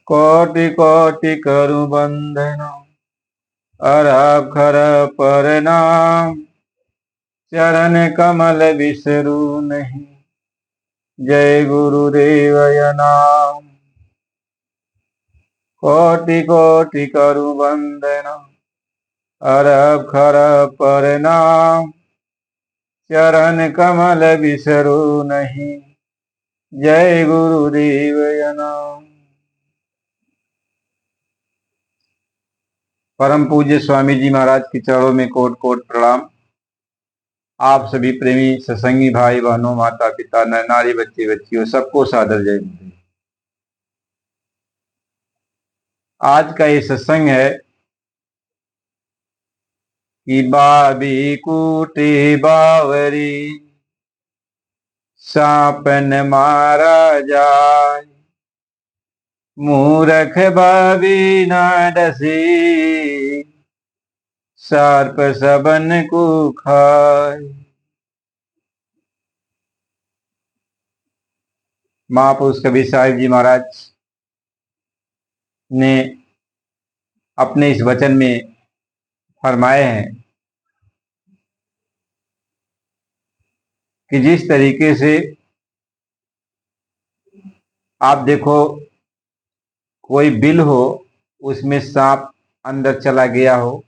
कोटि कोटि करु बंधन अरखर पर नाम। चरण कमल बिसरू नहीं, जय गुरुदेव नाम। कोटि कोटि करु बंदन अरखर पर नाम। चरण कमल बिसरू नहीं, जय गुरुदेव नाम। परम पूज्य स्वामी जी महाराज के चरणों में कोट कोट प्रणाम। आप सभी प्रेमी सत्संगी भाई बहनों, माता पिता, नर नारी, बच्चे बच्चियों, सबको सादर जय गुरुदेव। आज का ये सत्संग है कि बाबी कूटी बावरी सांपन मारा जाय। मूरख बाबी न डसी सर्प सबन को खाय। महापुरुष कबीर साहिब जी महाराज ने अपने इस वचन में फरमाए हैं कि जिस तरीके से आप देखो कोई बिल हो, उसमें सांप अंदर चला गया हो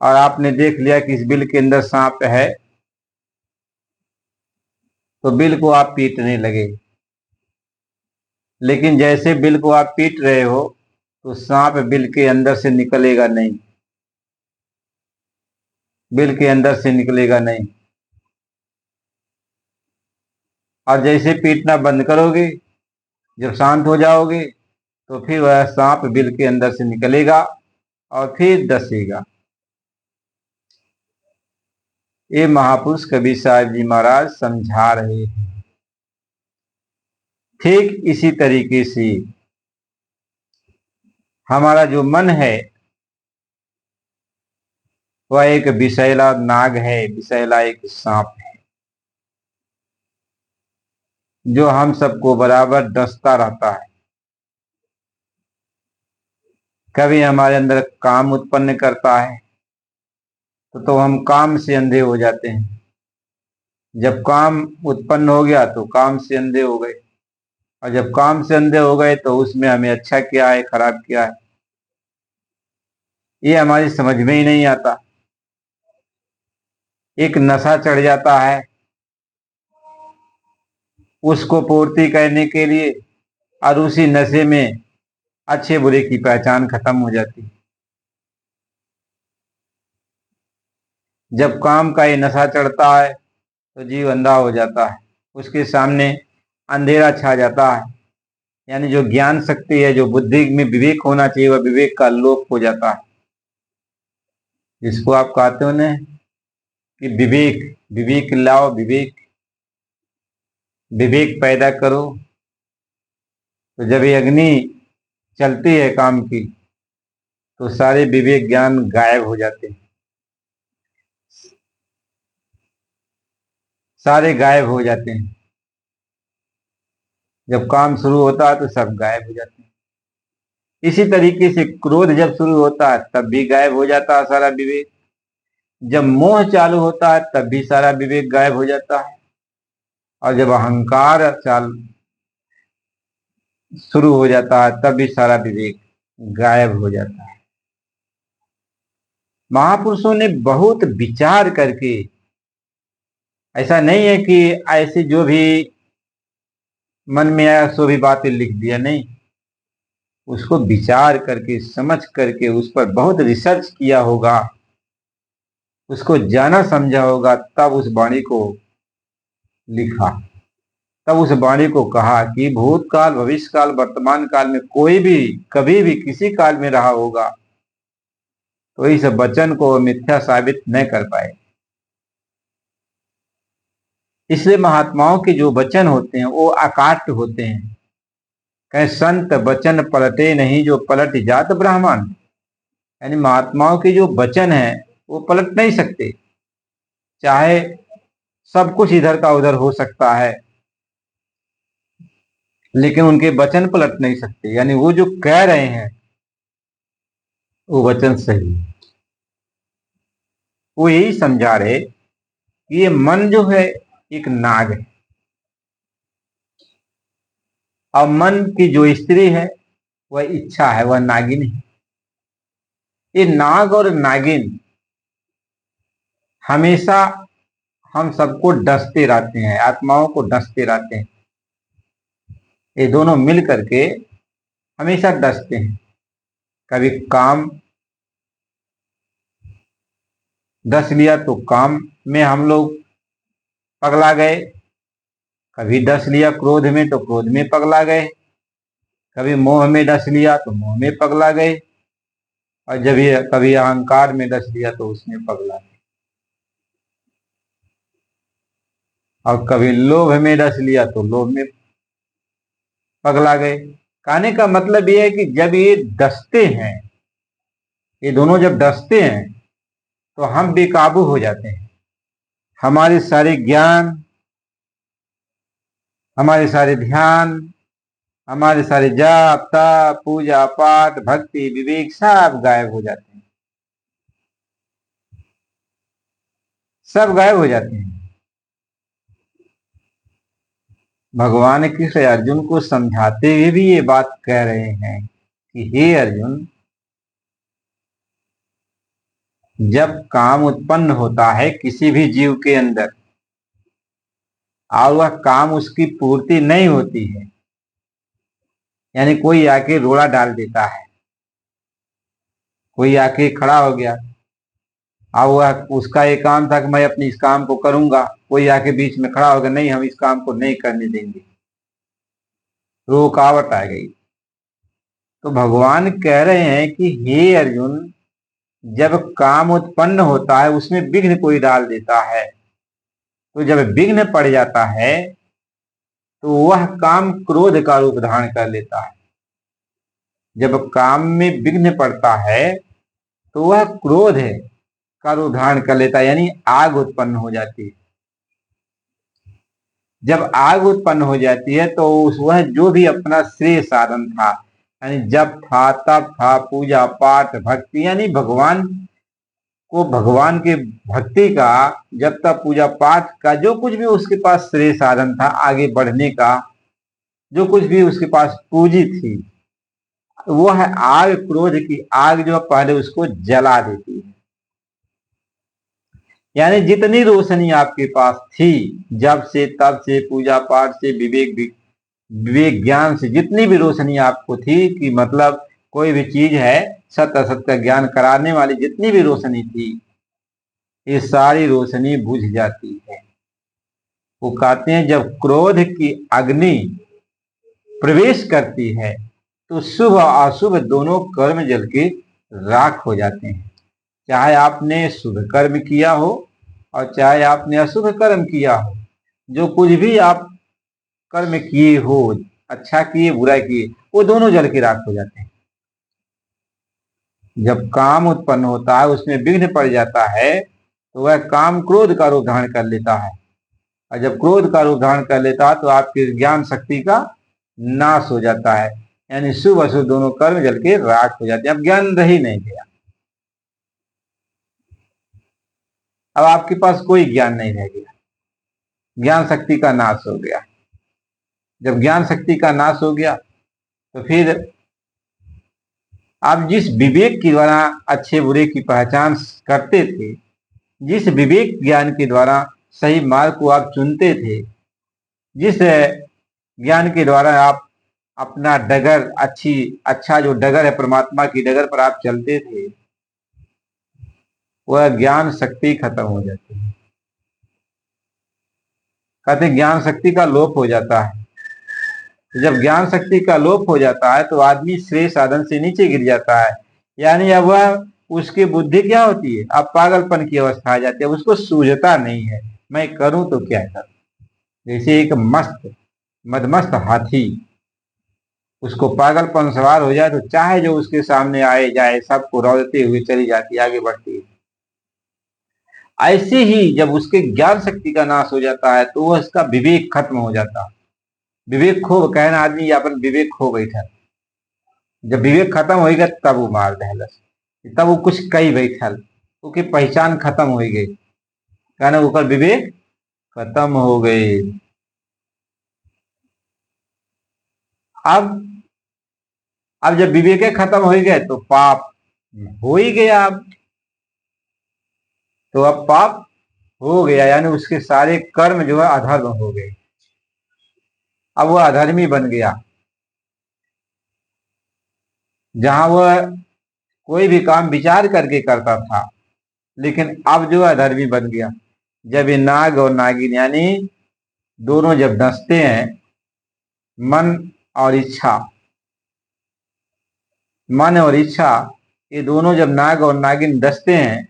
और आपने देख लिया कि इस बिल के अंदर सांप है, तो बिल को आप पीटने लगे। लेकिन जैसे बिल को आप पीट रहे हो तो सांप बिल के अंदर से निकलेगा नहीं, बिल के अंदर से निकलेगा नहीं। और जैसे पीटना बंद करोगे, जब शांत हो जाओगे, तो फिर वह सांप बिल के अंदर से निकलेगा और फिर डसेगा। ये महापुरुष कबीर साहिब जी महाराज समझा रहे हैं। ठीक इसी तरीके से हमारा जो मन है वह एक विषैला नाग है, विषैला एक सांप है जो हम सबको बराबर डसता रहता है। कभी हमारे अंदर काम उत्पन्न करता है तो हम काम से अंधे हो जाते हैं। जब काम उत्पन्न हो गया तो काम से अंधे हो गए, और जब काम से अंधे हो गए तो उसमें हमें अच्छा क्या है, खराब क्या है, ये हमारी समझ में ही नहीं आता। एक नशा चढ़ जाता है, उसको पूर्ति करने के लिए, और उसी नशे में अच्छे बुरे की पहचान खत्म हो जाती है। जब काम का ये नशा चढ़ता है तो जीव अंधा हो जाता है, उसके सामने अंधेरा छा जाता है। यानी जो ज्ञान शक्ति है, जो बुद्धि में विवेक होना चाहिए, वह विवेक का लोप हो जाता है। जिसको आप कहते हो ना कि विवेक, विवेक लाओ, विवेक विवेक पैदा करो। तो जब ये अग्नि चलती है काम की तो सारे विवेक ज्ञान गायब हो जाते हैं, सारे गायब हो जाते हैं। जब काम शुरू होता है तो सब गायब हो जाते हैं। इसी तरीके से क्रोध जब शुरू होता है तब भी गायब हो जाता है सारा विवेक। जब मोह चालू होता है तब भी सारा विवेक गायब हो जाता है। और जब अहंकार चाल शुरू हो जाता है तब भी सारा विवेक गायब हो जाता है। महापुरुषों ने बहुत विचार करके, ऐसा नहीं है कि ऐसे जो भी मन में आया सो भी बातें लिख दिया, नहीं, उसको विचार करके, समझ करके, उस पर बहुत रिसर्च किया होगा, उसको जाना समझा होगा, तब उस वाणी को लिखा, तब उस वाणी को कहा कि भूतकाल, भविष्य काल, वर्तमान काल में कोई भी कभी भी किसी काल में रहा होगा तो इस वचन को मिथ्या साबित न कर पाए। इसलिए महात्माओं के जो वचन होते हैं वो अकाट्य होते हैं। कहे संत वचन पलटे नहीं, जो पलट जात ब्राह्मण। यानी महात्माओं के जो वचन है वो पलट नहीं सकते। चाहे सब कुछ इधर का उधर हो सकता है, लेकिन उनके वचन पलट नहीं सकते, यानी वो जो कह रहे हैं वो वचन सही है। वो यही समझा रहे कि ये मन जो है एक नाग है, और मन की जो स्त्री है वह इच्छा है, वह नागिन है। ये नाग और नागिन हमेशा हम सबको डसते रहते हैं, आत्माओं को डसते रहते हैं। ये दोनों मिल करके हमेशा डसते हैं। कभी काम डस लिया तो काम में हम लोग पगला गए, कभी डस लिया क्रोध में तो क्रोध में पगला गए, कभी मोह में डस लिया तो मोह में पगला गए, और जब ये कभी अहंकार में डस लिया तो उसमें पगला गए, और कभी लोभ में डस लिया तो लोभ में पगला गए। कहने का मतलब ये है कि जब ये डसते हैं, ये दोनों जब डसते हैं तो हम बेकाबू हो जाते हैं। हमारे सारे ज्ञान, हमारे सारे ध्यान, हमारे सारे जाप तप पूजा पाठ भक्ति विवेक सब गायब हो जाते हैं, सब गायब हो जाते हैं। भगवान कृष्ण अर्जुन को समझाते हुए भी ये बात कह रहे हैं कि हे अर्जुन, जब काम उत्पन्न होता है किसी भी जीव के अंदर और वह काम उसकी पूर्ति नहीं होती है, यानी कोई आके रोड़ा डाल देता है, कोई आके खड़ा हो गया, अब वह उसका एक काम था कि मैं अपने इस काम को करूंगा, कोई आके बीच में खड़ा हो गया, नहीं हम इस काम को नहीं करने देंगे, रुकावट आ गई। तो भगवान कह रहे हैं कि हे अर्जुन, जब काम उत्पन्न होता है उसमें विघ्न कोई डाल देता है, तो जब विघ्न पड़ जाता है तो वह काम क्रोध का रूप धारण कर लेता है। जब काम में विघ्न पड़ता है तो वह क्रोध है का रूप धारण कर लेता है, यानी आग उत्पन्न हो जाती है। जब आग उत्पन्न हो जाती है तो वह जो भी अपना श्रेय साधन था, यानी जब था तब था पूजा पाठ भक्ति, यानी भगवान को भगवान के भक्ति का जब तक पूजा पाठ का जो कुछ भी उसके पास श्रेय साधन था आगे बढ़ने का, जो कुछ भी उसके पास पूंजी थी, वह आग क्रोध की आग जो पहले उसको जला देती है। यानी जितनी रोशनी आपके पास थी जब से तब से पूजा पाठ से विवेक विवेक ज्ञान से, जितनी भी रोशनी आपको थी कि मतलब कोई भी चीज है सत्य असत का ज्ञान कराने वाली जितनी भी रोशनी थी, ये सारी रोशनी बुझ जाती है। वो कहते हैं जब क्रोध की अग्नि प्रवेश करती है तो शुभ और अशुभ दोनों कर्म जल के राख हो जाते हैं। चाहे आपने शुभ कर्म किया हो और चाहे आपने अशुभ कर्म किया हो, जो कुछ भी आप कर्म किए हो, अच्छा किए बुरा किए, वो दोनों जल के राख हो जाते हैं। जब काम उत्पन्न होता है उसमें विघ्न पड़ जाता है तो वह काम क्रोध का रूप धारण कर लेता है, और जब क्रोध का रूप धारण कर लेता है तो आपकी ज्ञान शक्ति का नाश हो जाता है, यानी शुभ अशुभ दोनों कर्म जल के राख हो जाते हैं। अब ज्ञान रह ही नहीं गया, अब आपके पास कोई ज्ञान नहीं रह गया, ज्ञान शक्ति का नाश हो गया। जब ज्ञान शक्ति का नाश हो गया तो फिर आप जिस विवेक के द्वारा अच्छे बुरे की पहचान करते थे, जिस विवेक ज्ञान के द्वारा सही मार्ग को आप चुनते थे, जिस ज्ञान के द्वारा आप अपना डगर अच्छा जो डगर है परमात्मा की डगर पर आप चलते थे, वह ज्ञान शक्ति खत्म हो जाती है। कहते ज्ञान शक्ति का लोप हो जाता है। तो जब ज्ञान शक्ति का लोप हो जाता है तो आदमी श्रेय साधन से नीचे गिर जाता है, यानी अब वह उसकी बुद्धि क्या होती है, अब पागलपन की अवस्था आ जाती है, उसको सूझता नहीं है मैं करूं तो क्या करूं। जैसे एक मस्त मदमस्त हाथी, उसको पागलपन सवार हो जाए तो चाहे जो उसके सामने आए जाए सबको रौदते हुए चली जाती है, आगे बढ़ती है। ऐसे ही जब उसके ज्ञान शक्ति का नाश हो जाता है तो वह उसका विवेक खत्म हो जाता है। विवेक खो कहना आदमी अपन विवेक खो बैठा, जब विवेक खत्म होगा तब वो मार दहलस, तब वो कुछ कई बैठल, उसकी पहचान खत्म हो गई, कहना ऊपर विवेक खत्म हो गए। अब जब विवेक खत्म हो गए तो पाप हो ही गया। अब तो अब पाप हो गया, यानी उसके सारे कर्म जो है अधर्म हो गए, अब वह अधर्मी बन गया। जहां वह कोई भी काम विचार करके करता था, लेकिन अब जो है अधर्मी बन गया। जब ये नाग और नागिन यानी दोनों जब डसते हैं, मन और इच्छा, मन और इच्छा ये दोनों जब नाग और नागिन डसते हैं,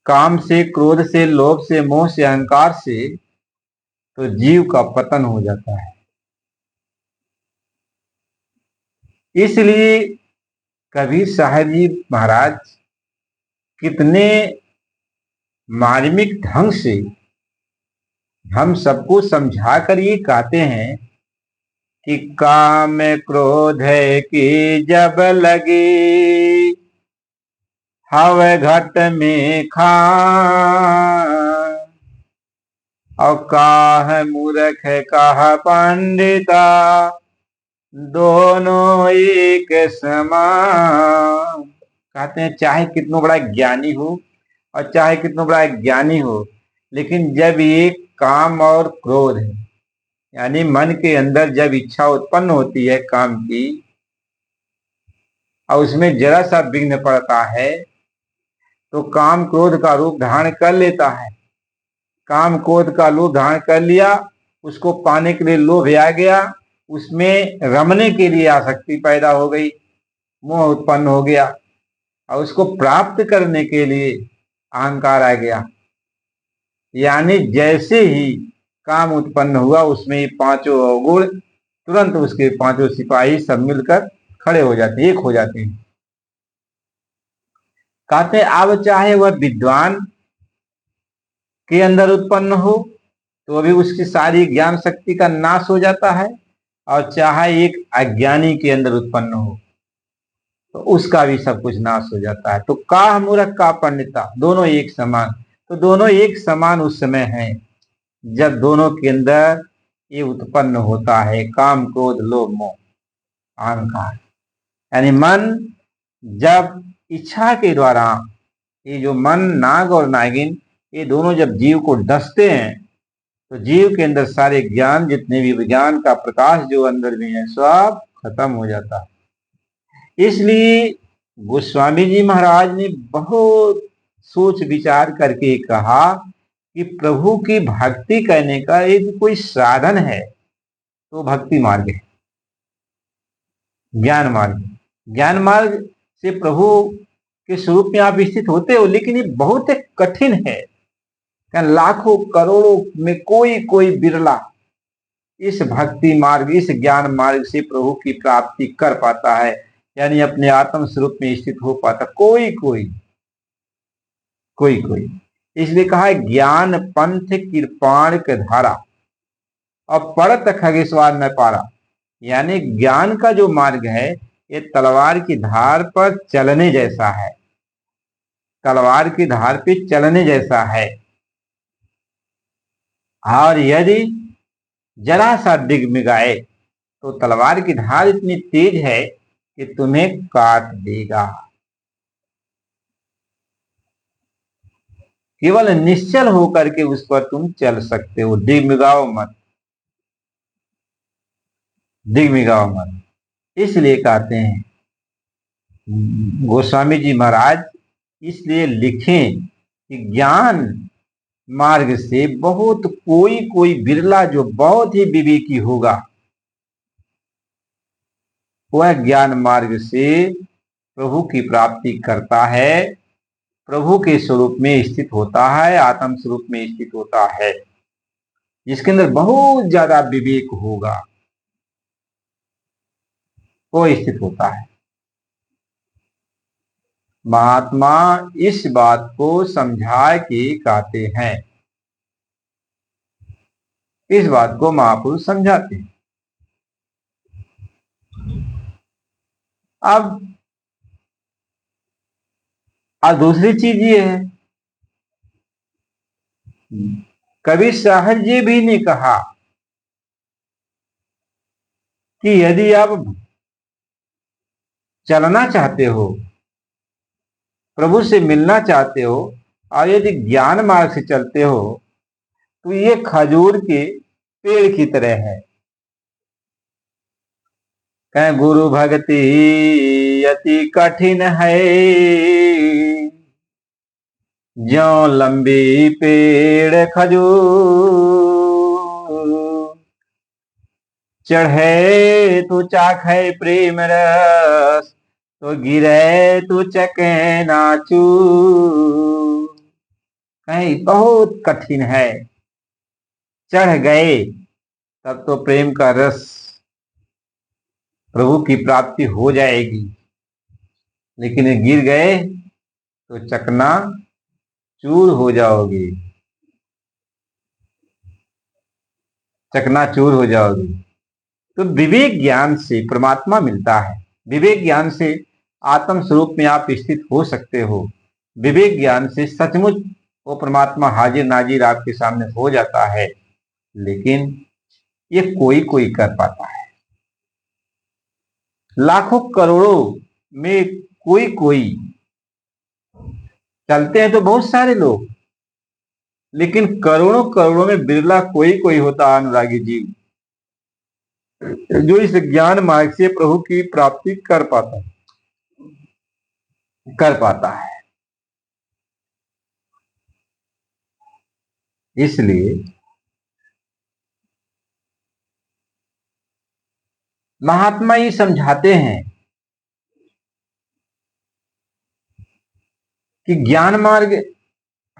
काम से, क्रोध से, लोभ से, मोह से, अहंकार से, तो जीव का पतन हो जाता है। इसलिए कबीर साहब जी महाराज कितने मार्मिक ढंग से हम सबको समझा कर ये कहते हैं कि काम क्रोध की जब लगी, हव घट में खान, और काह मूर्ख काह पंडिता, दोनों एक समान। कहते हैं चाहे कितना बड़ा ज्ञानी हो और चाहे कितना बड़ा ज्ञानी हो, लेकिन जब ये काम और क्रोध है, यानी मन के अंदर जब इच्छा उत्पन्न होती है काम की, और उसमें जरा सा विघ्न पड़ता है, तो काम क्रोध का रूप धारण कर लेता है। काम क्रोध का रूप धारण कर लिया, उसको पाने के लिए लोभ आ गया, उसमें रमने के लिए आसक्ति पैदा हो गई, मोह उत्पन्न हो गया, और उसको प्राप्त करने के लिए अहंकार आ गया। यानी जैसे ही काम उत्पन्न हुआ, उसमें ये पांचों अवगुण तुरंत उसके पांचों सिपाही सब मिलकर खड़े हो जाते हैं, एक हो जाते हैं। कहते हैं अब चाहे वह विद्वान के अंदर उत्पन्न हो तो अभी उसकी सारी ज्ञान शक्ति का नाश हो जाता है, और चाहे एक अज्ञानी के अंदर उत्पन्न हो तो उसका भी सब कुछ नाश हो जाता है। तो काह मूर्ख का पंडिता, दोनों एक समान। तो दोनों एक समान उस समय है जब दोनों के अंदर ये उत्पन्न होता है काम क्रोध लोभ मोह अहंकार। यानी मन जब इच्छा के द्वारा, ये जो मन नाग और नागिन ये दोनों जब जीव को डसते हैं, तो जीव के अंदर सारे ज्ञान, जितने भी विज्ञान का प्रकाश जो अंदर में है, सब खत्म हो जाता है। इसलिए गोस्वामी जी महाराज ने बहुत सोच विचार करके कहा कि प्रभु की भक्ति करने का एक कोई साधन है तो भक्ति मार्ग है, ज्ञान मार्ग। ज्ञान मार्ग से प्रभु के स्वरूप में आप स्थित होते हो, लेकिन ये बहुत कठिन है। लाखों करोड़ों में कोई कोई बिरला इस भक्ति मार्ग, इस ज्ञान मार्ग से प्रभु की प्राप्ति कर पाता है, यानी अपने आत्म स्वरूप में स्थित हो पाता। कोई कोई कोई कोई इसलिए कहा ज्ञान पंथ कृपाण के धारा और परत खगेश्वर न पारा। यानी ज्ञान का जो मार्ग है ये तलवार की धार पर चलने जैसा है, तलवार की धार पे चलने जैसा है। और यदि जरा सा डिगमिगाए तो तलवार की धार इतनी तेज है कि तुम्हें काट देगा। केवल निश्चल होकर के उस पर तुम चल सकते हो, डिगमिगाओ मत, डिगमिगाओ मत। इसलिए कहते हैं गोस्वामी जी महाराज, इसलिए लिखें कि ज्ञान मार्ग से बहुत कोई कोई बिरला जो बहुत ही विवेकी होगा, वह ज्ञान मार्ग से प्रभु की प्राप्ति करता है, प्रभु के स्वरूप में स्थित होता है, आत्म स्वरूप में स्थित होता है, जिसके अंदर बहुत ज्यादा विवेक होगा वो स्थित होता है। महात्मा इस बात को समझा के कहते हैं इस बात को महापुरुष समझाते हैं। अब दूसरी चीज ये है, कबीर साहब जी भी ने कहा कि यदि आप चलना चाहते हो, प्रभु से मिलना चाहते हो, और यदि ज्ञान मार्ग से चलते हो, तो ये खजूर के पेड़ की तरह है। कहें गुरु भक्ति अति कठिन है, ज्यों लंबी पेड़ खजूर, चढ़े तो चाखे प्रेम रस, तो गिरे तो चके नाचूर। कहीं बहुत कठिन है, चढ़ गए तब तो प्रेम का रस, प्रभु की प्राप्ति हो जाएगी, लेकिन गिर गए तो चकना चूर हो जाओगे, चकनाचूर हो जाओगे। तो विवेक ज्ञान से परमात्मा मिलता है, विवेक ज्ञान से आत्म स्वरूप में आप स्थित हो सकते हो, विवेक ज्ञान से सचमुच वो परमात्मा हाजिर नाजिर आपके सामने हो जाता है। लेकिन ये कोई कोई कर पाता है, लाखों करोड़ों में कोई कोई, चलते हैं तो बहुत सारे लोग, लेकिन करोड़ों करोड़ों में बिरला कोई कोई होता अनुरागी जीव जो इस ज्ञान मार्ग से प्रभु की प्राप्ति कर पाता है। इसलिए महात्मा ये समझाते हैं कि ज्ञान मार्ग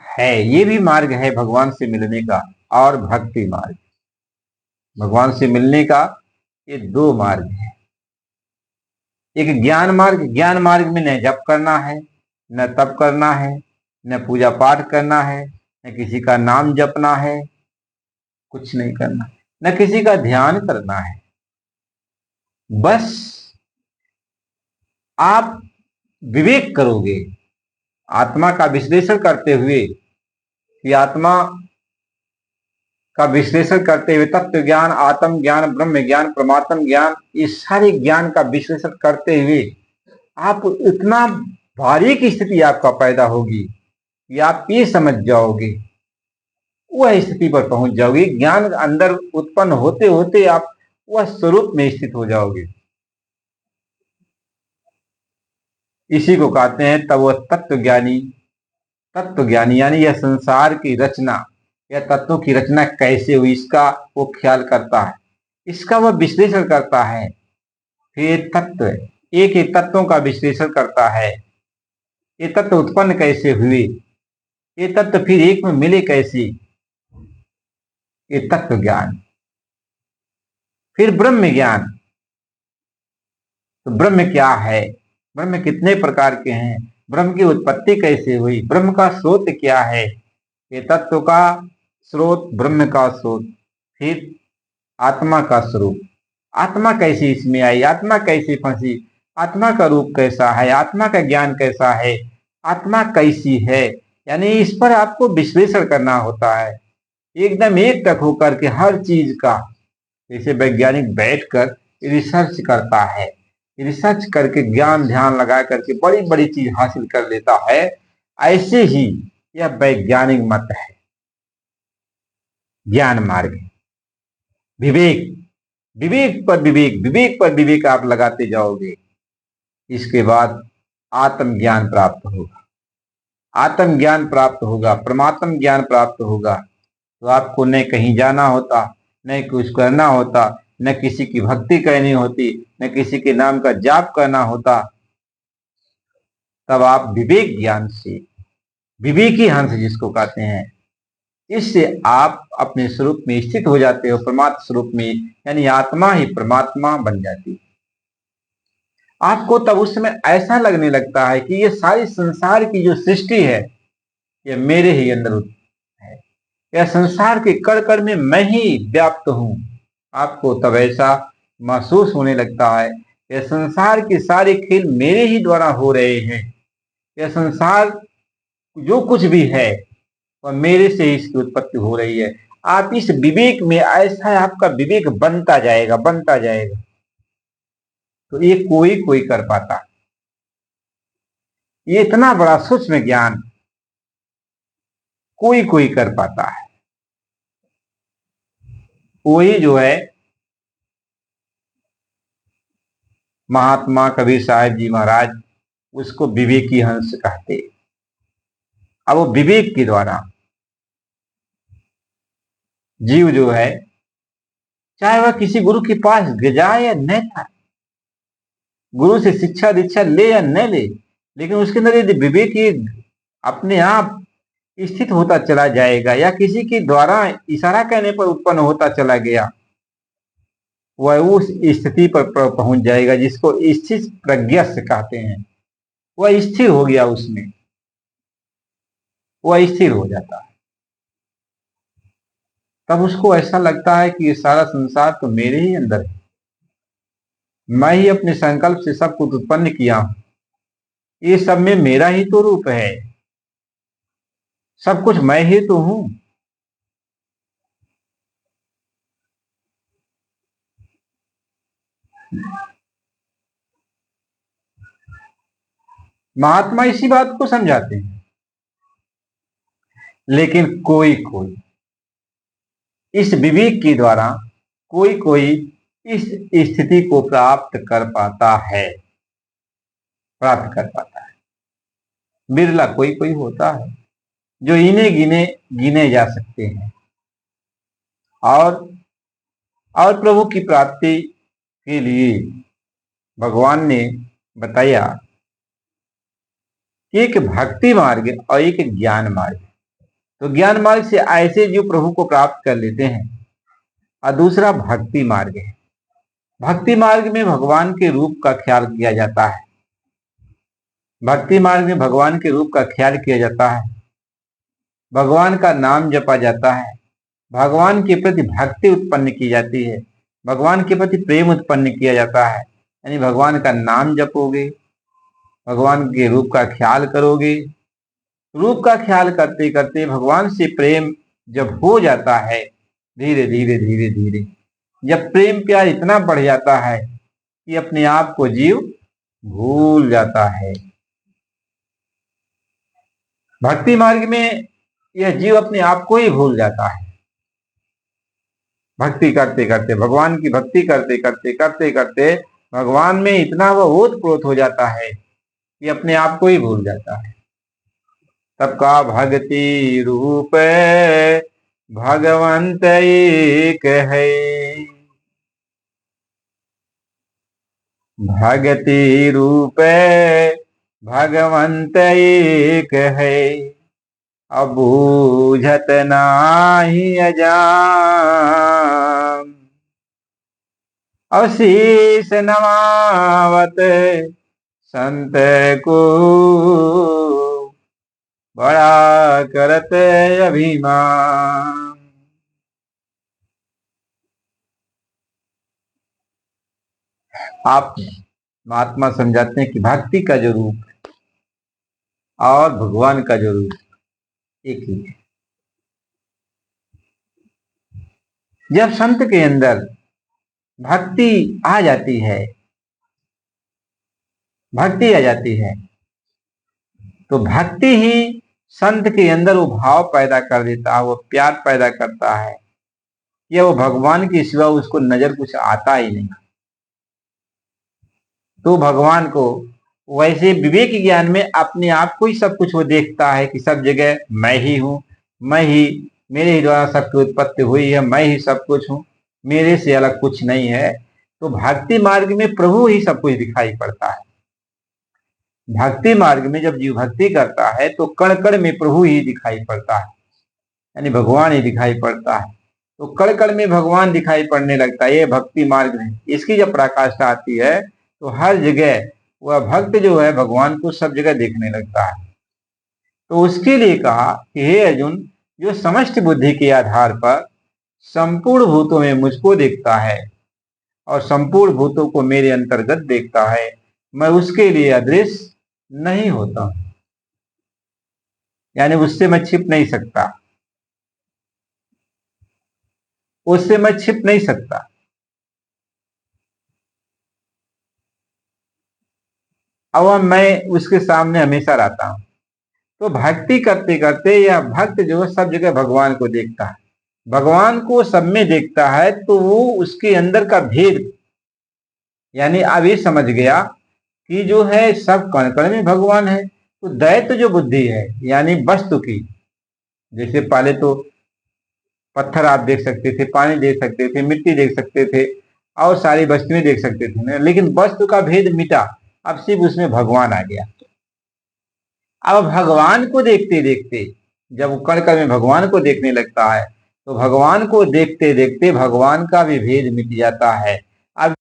है, ये भी मार्ग है भगवान से मिलने का, और भक्ति मार्ग, भगवान से मिलने का ये दो मार्ग है। एक ज्ञान मार्ग, ज्ञान मार्ग में न जप करना है, न तप करना है, न पूजा पाठ करना है, न किसी का नाम जपना है, कुछ नहीं करना, न किसी का ध्यान करना है। बस आप विवेक करोगे, आत्मा का विश्लेषण करते हुए, कि आत्मा का विश्लेषण करते हुए तत्व ज्ञान, आत्म ज्ञान, ब्रह्म ज्ञान, परमात्म ज्ञान, इस सारे ज्ञान का विश्लेषण करते हुए आप इतना बारीक स्थिति आपका पैदा होगी कि आप ये समझ जाओगे, वह स्थिति पर पहुंच जाओगे, ज्ञान अंदर उत्पन्न होते होते आप वह स्वरूप में स्थित हो जाओगे। इसी को कहते हैं तब वह तत्व ज्ञानी यानी यह संसार की रचना या तत्वों की रचना कैसे हुई, इसका वो ख्याल करता है, इसका वह विश्लेषण करता है। फिर तत्व, एक एक तत्वों का विश्लेषण करता है, ये तत्व उत्पन्न कैसे हुए, ये तत्व फिर एक में मिले कैसे, ये तत्व ज्ञान। फिर ब्रह्म ज्ञान, तो ब्रह्म क्या है, ब्रह्म कितने प्रकार के हैं, ब्रह्म की उत्पत्ति कैसे हुई, ब्रह्म का स्रोत क्या है, ये तत्व का स्रोत, ब्रह्म का स्रोत। फिर आत्मा का स्वरूप, आत्मा कैसी इसमें आई, आत्मा कैसी फंसी, आत्मा का रूप कैसा है, आत्मा का ज्ञान कैसा है, आत्मा कैसी है, यानी इस पर आपको विश्लेषण करना होता है, एकदम एक टक होकर के हर चीज का। जैसे वैज्ञानिक बैठकर रिसर्च करता है, रिसर्च करके ज्ञान ध्यान लगा करके बड़ी बड़ी चीज हासिल कर लेता है, ऐसे ही यह वैज्ञानिक मत है, ज्ञान मार्ग है। विवेक, विवेक पर विवेक, विवेक पर विवेक आप लगाते जाओगे, इसके बाद आत्मज्ञान प्राप्त होगा, आत्मज्ञान प्राप्त होगा, परमात्म ज्ञान प्राप्त होगा। तो आपको न कहीं जाना होता, न कुछ करना होता, न किसी की भक्ति करनी होती, न किसी के नाम का जाप करना होता। तब आप विवेक ज्ञान से, विवेकी हंस जिसको कहते हैं, इससे आप अपने स्वरूप में स्थित हो जाते हो, परमात्मा स्वरूप में, यानी आत्मा ही परमात्मा बन जाती है। आपको तब उस समय ऐसा लगने लगता है कि ये सारी संसार की जो सृष्टि है ये मेरे ही अंदर है, यह संसार के कण कण में मैं ही व्याप्त हूं। आपको तब ऐसा महसूस होने लगता है यह संसार के सारे खेल मेरे ही द्वारा हो रहे हैं। यह संसार जो कुछ भी है वह मेरे से ही इसकी उत्पत्ति हो रही है। आप इस विवेक में, ऐसा है आपका विवेक बनता जाएगा, बनता जाएगा। तो ये कोई कोई कर पाता। ये इतना बड़ा सूक्ष्म ज्ञान कोई कोई कर पाता है। वही जो है महात्मा कबीर साहब जी महाराज, उसको विवेकी हंस कहते। अब वो विवेक के द्वारा जीव जो है, चाहे वह किसी गुरु के पास जाए या न जाए, गुरु से शिक्षा दीक्षा ले या न ले, लेकिन उसके अंदर यदि विवेक ही अपने आप स्थित होता चला जाएगा या किसी के द्वारा इशारा कहने पर उत्पन्न होता चला गया, वह उस स्थिति पर पहुंच जाएगा जिसको स्थित प्रज्ञस्य कहते हैं। वह स्थिर हो गया, उसमें वह स्थिर हो जाता है। तब उसको ऐसा लगता है कि ये सारा संसार तो मेरे ही अंदर है, मैं ही अपने संकल्प से सब कुछ उत्पन्न किया हूं, ये सब में मेरा ही तो रूप है, सब कुछ मैं ही तो हूं। महात्मा इसी बात को समझाते हैं। लेकिन कोई कोई इस विवेक के द्वारा कोई कोई इस स्थिति को प्राप्त कर पाता है, प्राप्त कर पाता है। बिरला कोई कोई होता है जो इन्हें गिने गिने जा सकते हैं। और प्रभु की प्राप्ति के लिए भगवान ने बताया कि एक भक्ति मार्ग और एक ज्ञान मार्ग। तो ज्ञान मार्ग से ऐसे जो प्रभु को प्राप्त कर लेते हैं, और दूसरा भक्ति मार्ग है। भक्ति मार्ग में भगवान के रूप का ख्याल किया जाता है। भक्ति मार्ग में भगवान के रूप का ख्याल किया जाता है, भगवान का नाम जपा जाता है, भगवान के प्रति भक्ति उत्पन्न की जाती है, भगवान के प्रति प्रेम उत्पन्न किया जाता है। यानी भगवान का नाम जपोगे, भगवान के रूप का ख्याल करोगे, रूप का ख्याल करते करते भगवान से प्रेम जब हो जाता है, धीरे धीरे धीरे धीरे जब प्रेम प्यार इतना बढ़ जाता है कि अपने आप को जीव भूल जाता है। भक्ति मार्ग में यह जीव अपने आप को ही भूल जाता है। भक्ति करते करते, भगवान की भक्ति करते करते करते करते भगवान में इतना वह ओतप्रोत हो जाता है कि अपने आप को ही भूल जाता है। तब का भक्ति रूप भगवंत एक है, भक्ति रूप भगवंत एक है, अब बूझत नाही अजान, अशीष नमावत संत को बड़ा करत अभिमान। आप महात्मा समझाते हैं कि भक्ति का जो रूप है और भगवान का जो रूप एक ही है। जब संत के अंदर भक्ति आ जाती है, भक्ति आ जाती है, तो भक्ति ही संत के अंदर वो भाव पैदा कर देता है, वो प्यार पैदा करता है। या वो भगवान के सिवा उसको नजर कुछ आता ही नहीं। तो भगवान को वैसे विवेक ज्ञान में अपने आप को ही सब कुछ वो देखता है कि सब जगह मैं ही हूं, मैं ही, मेरे ही द्वारा सबकी उत्पत्ति हुई है, मैं ही सब कुछ हूं, मेरे से अलग कुछ नहीं है। तो भक्ति मार्ग में प्रभु ही सब कुछ दिखाई पड़ता है। भक्ति मार्ग में जब जीव भक्ति करता है तो कण कण में प्रभु ही दिखाई पड़ता है, यानी भगवान ही दिखाई पड़ता है। तो कण कण में भगवान दिखाई पड़ने लगता है। ये भक्ति मार्ग है। इसकी जब पराकाष्ठा आती है तो हर जगह वह भक्त जो है भगवान को सब जगह देखने लगता है। तो उसके लिए कहा कि हे अर्जुन, जो समष्टि बुद्धि के आधार पर संपूर्ण भूतों में मुझको देखता है और संपूर्ण भूतों को मेरे अंतर्गत देखता है, मैं उसके लिए अदृश्य नहीं होता, यानी उससे मैं छिप नहीं सकता, उससे मैं छिप नहीं सकता। अब मैं उसके सामने हमेशा रहता हूं। तो भक्ति करते करते यह भक्त जो है सब जगह भगवान को देखता है, भगवान को सब में देखता है, तो वो उसके अंदर का भेद, यानी अब ये समझ गया कि जो है सब कण कण में भगवान है। तो दैत्य जो बुद्धि है, यानी वस्तु की, जैसे पहले तो पत्थर आप देख सकते थे, पानी देख सकते थे, मिट्टी देख सकते थे और सारी वस्तुएं देख सकते थे, लेकिन वस्तु का भेद मिटा, अब सिर्फ उसमें भगवान आ गया। अब भगवान को देखते देखते जब वो कण कण में भगवान को देखने लगता है, तो भगवान को देखते देखते भगवान का भी भेद मिट जाता है। अब